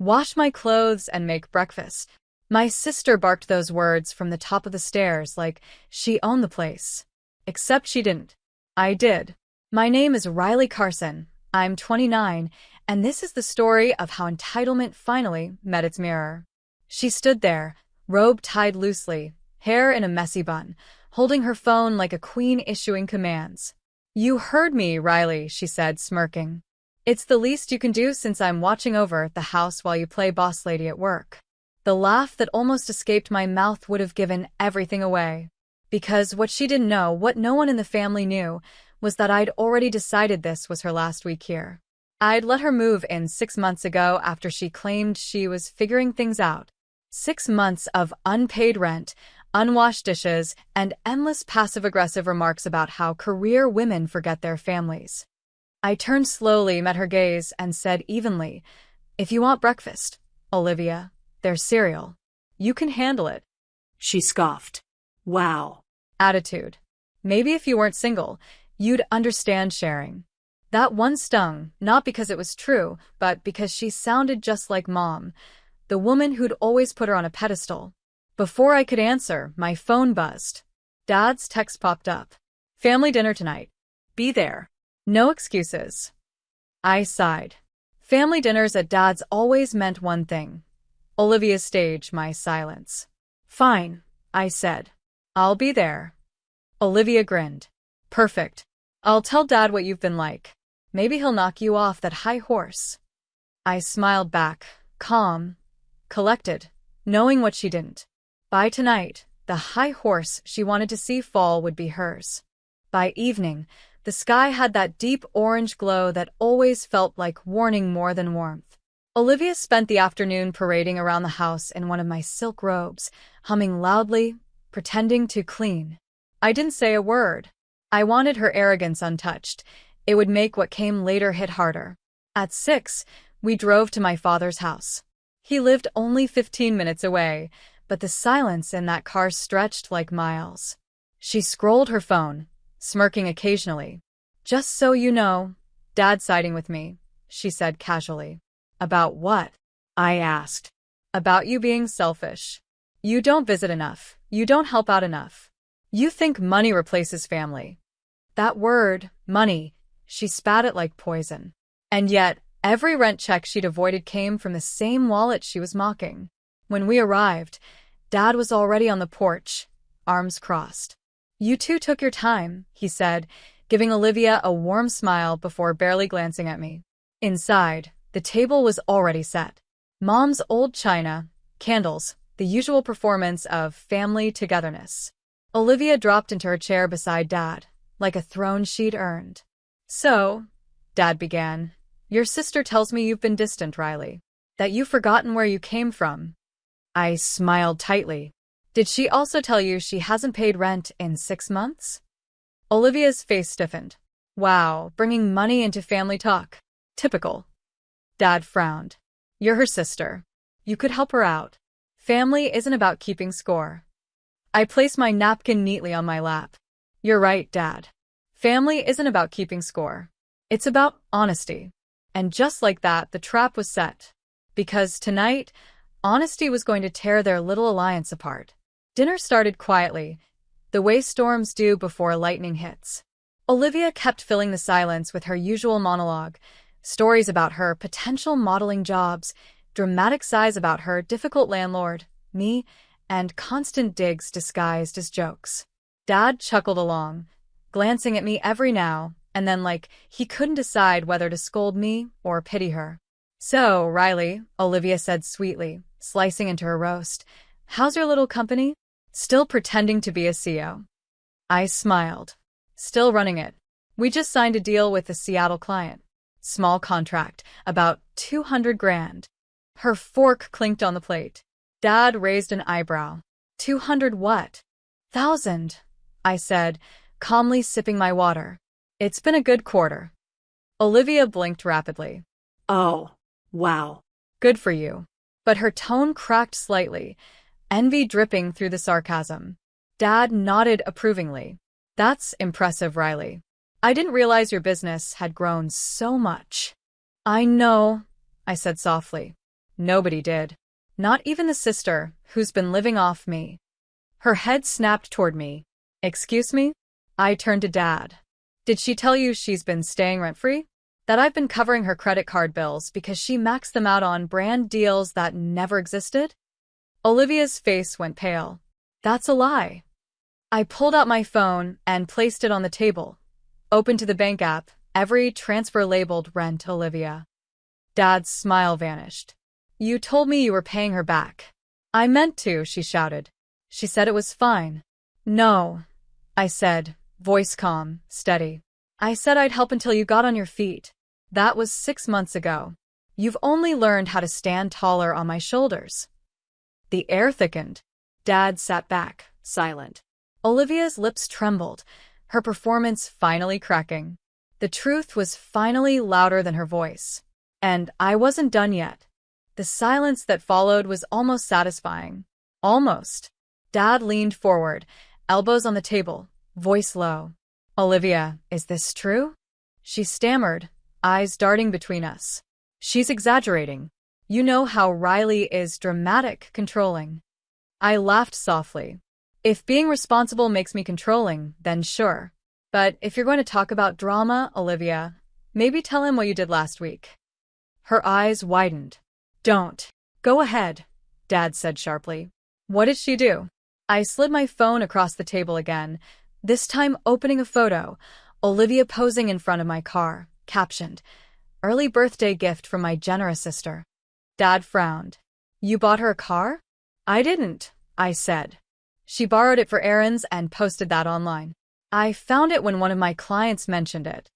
Wash my clothes and make breakfast. My sister barked those words from the top of the stairs like she owned the place. Except she didn't. I did. My name is Riley Carson. I'm 29, and this is the story of how entitlement finally met its mirror. She stood there, robe tied loosely, hair in a messy bun, holding her phone like a queen issuing commands. "You heard me, Riley," she said, smirking. "It's the least you can do since I'm watching over the house while you play boss lady at work." The laugh that almost escaped my mouth would have given everything away. Because what she didn't know, what no one in the family knew, was that I'd already decided this was her last week here. I'd let her move in 6 months ago after she claimed she was figuring things out. 6 months of unpaid rent, unwashed dishes, and endless passive-aggressive remarks about how career women forget their families. I turned slowly, met her gaze, and said evenly, "If you want breakfast, Olivia, there's cereal. You can handle it." She scoffed. Wow. Attitude. Maybe if you weren't single, you'd understand sharing. That one stung, not because it was true, but because she sounded just like Mom, the woman who'd always put her on a pedestal. Before I could answer, my phone buzzed. Dad's text popped up. "Family dinner tonight. Be there. No excuses." I sighed. Family dinners at Dad's always meant one thing. Olivia staged my silence. "Fine," I said. "I'll be there." Olivia grinned. "Perfect. I'll tell Dad what you've been like. Maybe he'll knock you off that high horse." I smiled back, calm, collected, knowing what she didn't. By tonight, the high horse she wanted to see fall would be hers. By evening, the sky had that deep orange glow that always felt like warning more than warmth. Olivia spent the afternoon parading around the house in one of my silk robes, humming loudly, pretending to clean. I didn't say a word. I wanted her arrogance untouched. It would make what came later hit harder. At 6, we drove to my father's house. He lived only 15 minutes away, but the silence in that car stretched like miles. She scrolled her phone, smirking occasionally. "Just so you know, Dad's siding with me," she said casually. "About what?" I asked. "About you being selfish. You don't visit enough. You don't help out enough. You think money replaces family." That word, money, she spat it like poison. And yet, every rent check she'd avoided came from the same wallet she was mocking. When we arrived, Dad was already on the porch, arms crossed. "You two took your time," he said, giving Olivia a warm smile before barely glancing at me. Inside, the table was already set. Mom's old china, candles, the usual performance of family togetherness. Olivia dropped into her chair beside Dad, like a throne she'd earned. "So," Dad began, "your sister tells me you've been distant, Riley. That you've forgotten where you came from." I smiled tightly. "Did she also tell you she hasn't paid rent in 6 months?" Olivia's face stiffened. "Wow, bringing money into family talk. Typical." Dad frowned. "You're her sister. You could help her out. Family isn't about keeping score." I placed my napkin neatly on my lap. "You're right, Dad. Family isn't about keeping score. It's about honesty." And just like that, the trap was set. Because tonight, honesty was going to tear their little alliance apart. Dinner started quietly, the way storms do before lightning hits. Olivia kept filling the silence with her usual monologue, stories about her potential modeling jobs, dramatic sighs about her difficult landlord, me, and constant digs disguised as jokes. Dad chuckled along, glancing at me every now and then like he couldn't decide whether to scold me or pity her. "So, Riley," Olivia said sweetly, slicing into her roast, "how's your little company? Still pretending to be a CEO?" I smiled. "Still running it. We just signed a deal with a Seattle client. Small contract, about 200 grand. Her fork clinked on the plate. Dad raised an eyebrow. 200 what? 1,000, I said, calmly sipping my water. It's been a good quarter. Olivia blinked rapidly. Oh, wow. Good for you. But her tone cracked slightly, envy dripping through the sarcasm. Dad nodded approvingly. That's impressive, Riley. I didn't realize your business had grown so much. I know, I said softly. Nobody did. Not even the sister, who's been living off me. Her head snapped toward me. Excuse me? I turned to Dad. Did she tell you she's been staying rent-free? That I've been covering her credit card bills because she maxed them out on brand deals that never existed? Olivia's face went pale. That's a lie. I pulled out my phone and placed it on the table. Open to the bank app, every transfer labeled Rent Olivia. Dad's smile vanished. You told me you were paying her back. I meant to, she shouted. She said it was fine. No, I said, voice calm, steady. I said I'd help until you got on your feet. That was 6 months ago. You've only learned how to stand taller on my shoulders. The air thickened. Dad sat back, silent. Olivia's lips trembled, her performance finally cracking. The truth was finally louder than her voice. And I wasn't done yet. The silence that followed was almost satisfying. Almost. Dad leaned forward, elbows on the table, voice low. Olivia, is this true? She stammered, eyes darting between us. She's exaggerating. You know how Riley is dramatic, controlling. I laughed softly. If being responsible makes me controlling, then sure. But if you're going to talk about drama, Olivia, maybe tell him what you did last week. Her eyes widened. Don't. Go ahead, Dad said sharply. What did she do? I slid my phone across the table again, this time opening a photo, Olivia posing in front of my car, captioned, "Early birthday gift from my generous sister." Dad frowned. You bought her a car? I didn't, I said. She borrowed it for errands and posted that online. I found it when one of my clients mentioned it.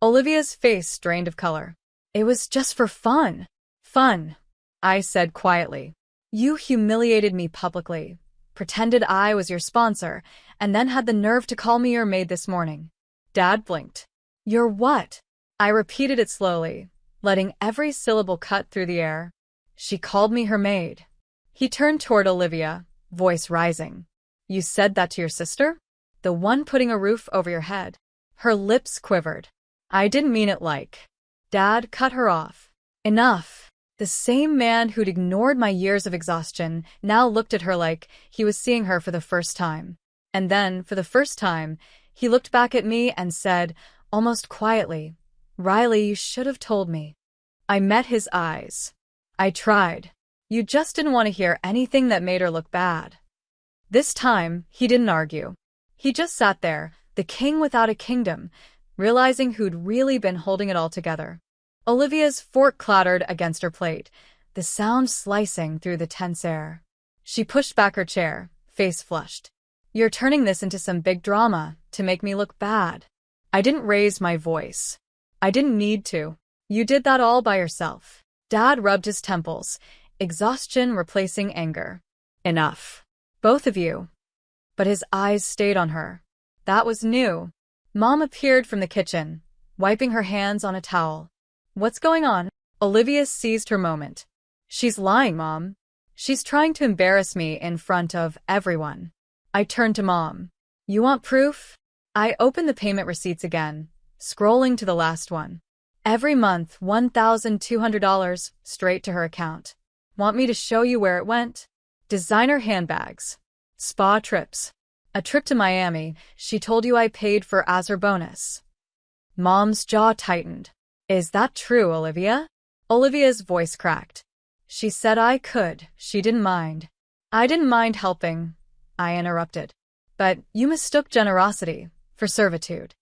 Olivia's face drained of color. It was just for fun. Fun, I said quietly. You humiliated me publicly, pretended I was your sponsor, and then had the nerve to call me your maid this morning. Dad blinked. Your what? I repeated it slowly, letting every syllable cut through the air. She called me her maid. He turned toward Olivia, voice rising. You said that to your sister? The one putting a roof over your head. Her lips quivered. I didn't mean it like. Dad cut her off. Enough. The same man who'd ignored my years of exhaustion now looked at her like he was seeing her for the first time. And then, for the first time, he looked back at me and said, almost quietly, Riley, you should have told me. I met his eyes. I tried. You just didn't want to hear anything that made her look bad. This time, he didn't argue. He just sat there, the king without a kingdom, realizing who'd really been holding it all together. Olivia's fork clattered against her plate, the sound slicing through the tense air. She pushed back her chair, face flushed. You're turning this into some big drama to make me look bad. I didn't raise my voice. I didn't need to. You did that all by yourself. Dad rubbed his temples, exhaustion replacing anger. Enough. Both of you. But his eyes stayed on her. That was new. Mom appeared from the kitchen, wiping her hands on a towel. What's going on? Olivia seized her moment. She's lying, Mom. She's trying to embarrass me in front of everyone. I turned to Mom. You want proof? I opened the payment receipts again, scrolling to the last one. Every month, $1,200 straight to her account. Want me to show you where it went? Designer handbags. Spa trips. A trip to Miami she told you I paid for as her bonus. Mom's jaw tightened. Is that true, Olivia? Olivia's voice cracked. She said I could. She didn't mind. I didn't mind helping, I interrupted. But you mistook generosity for servitude.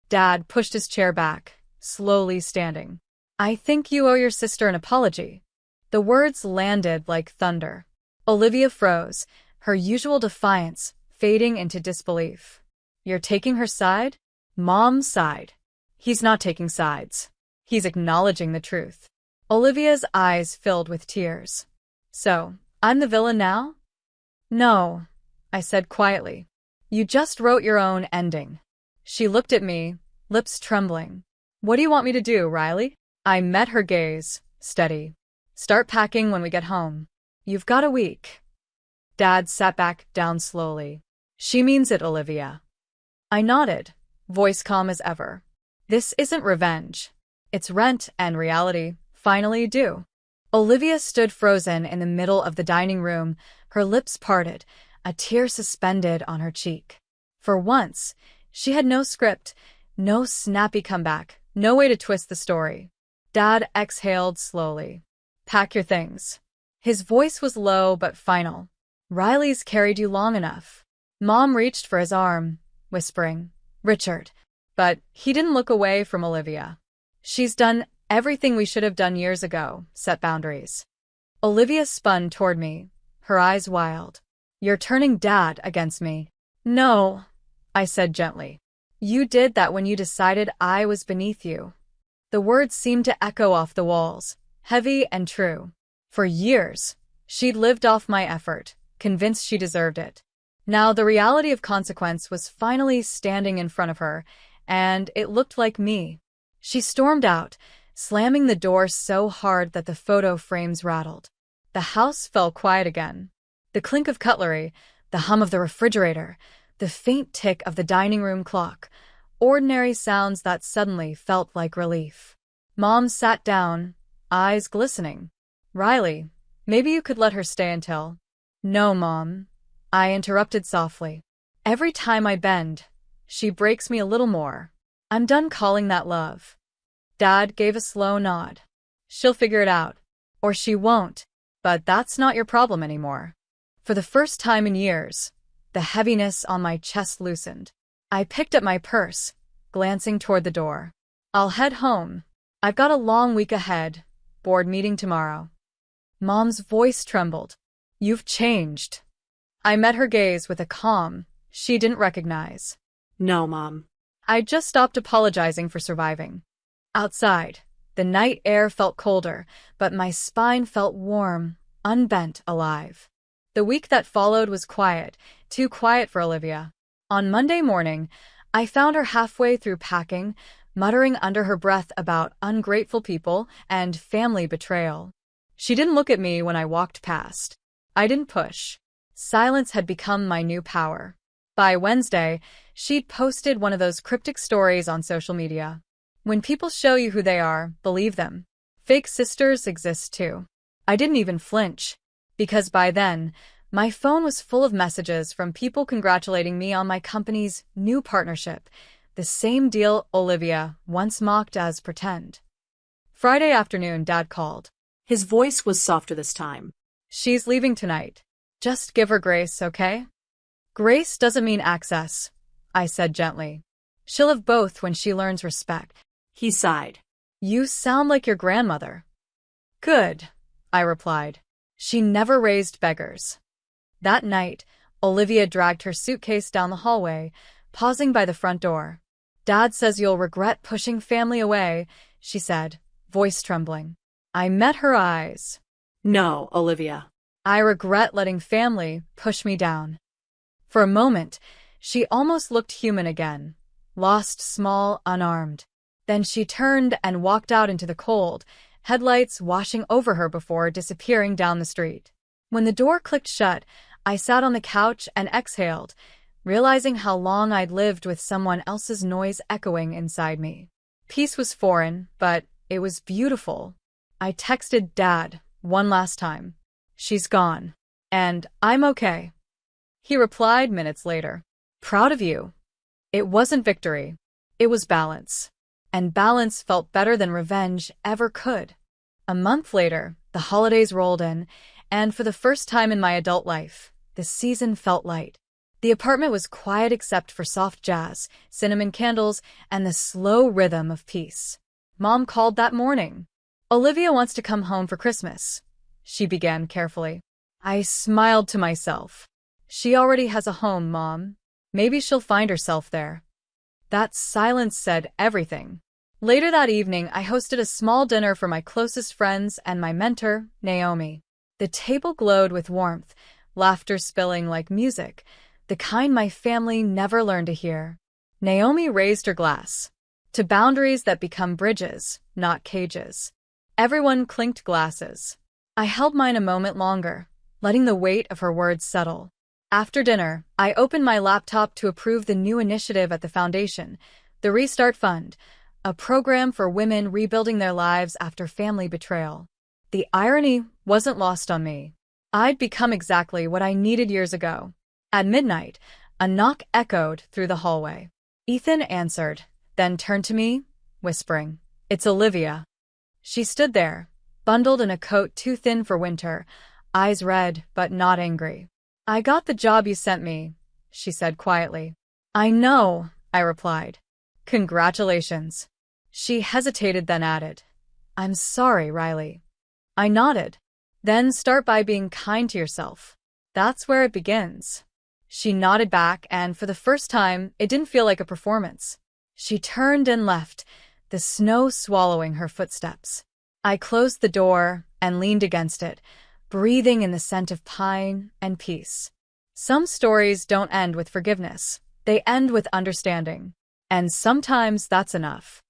Dad pushed his chair back, slowly standing. I think you owe your sister an apology. The words landed like thunder. Olivia froze, her usual defiance fading into disbelief. You're taking her side? Mom's side. He's not taking sides. He's acknowledging the truth. Olivia's eyes filled with tears. So, I'm the villain now? No, I said quietly. You just wrote your own ending. She looked at me, lips trembling. What do you want me to do, Riley? I met her gaze, steady. Start packing when we get home. You've got a week. Dad sat back down slowly. She means it, Olivia. I nodded, voice calm as ever. This isn't revenge. It's rent and reality finally due. Olivia stood frozen in the middle of the dining room, her lips parted, a tear suspended on her cheek. For once, she had no script, no snappy comeback, no way to twist the story. Dad exhaled slowly. "Pack your things." His voice was low but final. "Riley's carried you long enough." Mom reached for his arm, whispering, "Richard." But he didn't look away from Olivia. "She's done everything we should have done years ago, set boundaries." Olivia spun toward me, her eyes wild. "You're turning Dad against me." "No," I said gently. "You did that when you decided I was beneath you." The words seemed to echo off the walls, heavy and true. For years, she'd lived off my effort, convinced she deserved it. Now the reality of consequence was finally standing in front of her, and it looked like me. She stormed out, slamming the door so hard that the photo frames rattled. The house fell quiet again. The clink of cutlery, the hum of the refrigerator, the faint tick of the dining room clock, ordinary sounds that suddenly felt like relief. Mom sat down, eyes glistening. "Riley, maybe you could let her stay until—" "No, Mom," I interrupted softly. "Every time I bend, she breaks me a little more. I'm done calling that love." Dad gave a slow nod. "She'll figure it out. Or she won't. But that's not your problem anymore." For the first time in years, the heaviness on my chest loosened. I picked up my purse, glancing toward the door. "I'll head home. I've got a long week ahead, board meeting tomorrow." Mom's voice trembled. "You've changed." I met her gaze with a calm she didn't recognize. No, Mom. I'd just stopped apologizing for surviving. Outside, the night air felt colder, but my spine felt warm, unbent, alive. The week that followed was quiet, too quiet for Olivia. On Monday morning, I found her halfway through packing, muttering under her breath about ungrateful people and family betrayal. She didn't look at me when I walked past. I didn't push. Silence had become my new power. By Wednesday, she'd posted one of those cryptic stories on social media. When people show you who they are, believe them. Fake sisters exist too. I didn't even flinch, because by then, my phone was full of messages from people congratulating me on my company's new partnership, the same deal Olivia once mocked as pretend. Friday afternoon, Dad called. His voice was softer this time. "She's leaving tonight. Just give her grace, okay?" "Grace doesn't mean access," I said gently. "She'll have both when she learns respect." He sighed. "You sound like your grandmother." "Good," I replied. "She never raised beggars." That night, Olivia dragged her suitcase down the hallway, pausing by the front door. "Dad says you'll regret pushing family away," she said, voice trembling. I met her eyes. "No, Olivia." "I regret letting family push me down." For a moment, she almost looked human again, lost, small, unarmed. Then she turned and walked out into the cold, headlights washing over her before disappearing down the street. When the door clicked shut, I sat on the couch and exhaled, realizing how long I'd lived with someone else's noise echoing inside me. Peace was foreign, but it was beautiful. I texted Dad one last time. "She's gone. And I'm okay." He replied minutes later. "Proud of you." It wasn't victory. It was balance. And balance felt better than revenge ever could. A month later, the holidays rolled in, and for the first time in my adult life, the season felt light. The apartment was quiet except for soft jazz, cinnamon candles, and the slow rhythm of peace. Mom called that morning. "Olivia wants to come home for Christmas," she began carefully. I smiled to myself. "She already has a home, Mom. Maybe she'll find herself there." That silence said everything. Later that evening, I hosted a small dinner for my closest friends and my mentor, Naomi. The table glowed with warmth, laughter spilling like music, the kind my family never learned to hear. Naomi raised her glass. To boundaries that become bridges, not cages. Everyone clinked glasses. I held mine a moment longer, letting the weight of her words settle. After dinner, I opened my laptop to approve the new initiative at the foundation, the Restart Fund, a program for women rebuilding their lives after family betrayal. The irony wasn't lost on me. I'd become exactly what I needed years ago. At midnight, a knock echoed through the hallway. Ethan answered, then turned to me, whispering, "It's Olivia." She stood there, bundled in a coat too thin for winter, eyes red but not angry. "I got the job you sent me," she said quietly. "I know," I replied. "Congratulations." She hesitated, then added, "I'm sorry, Riley." I nodded. "Then start by being kind to yourself. That's where it begins." She nodded back, and for the first time, it didn't feel like a performance. She turned and left, the snow swallowing her footsteps. I closed the door and leaned against it, breathing in the scent of pine and peace. Some stories don't end with forgiveness. They end with understanding. And sometimes that's enough.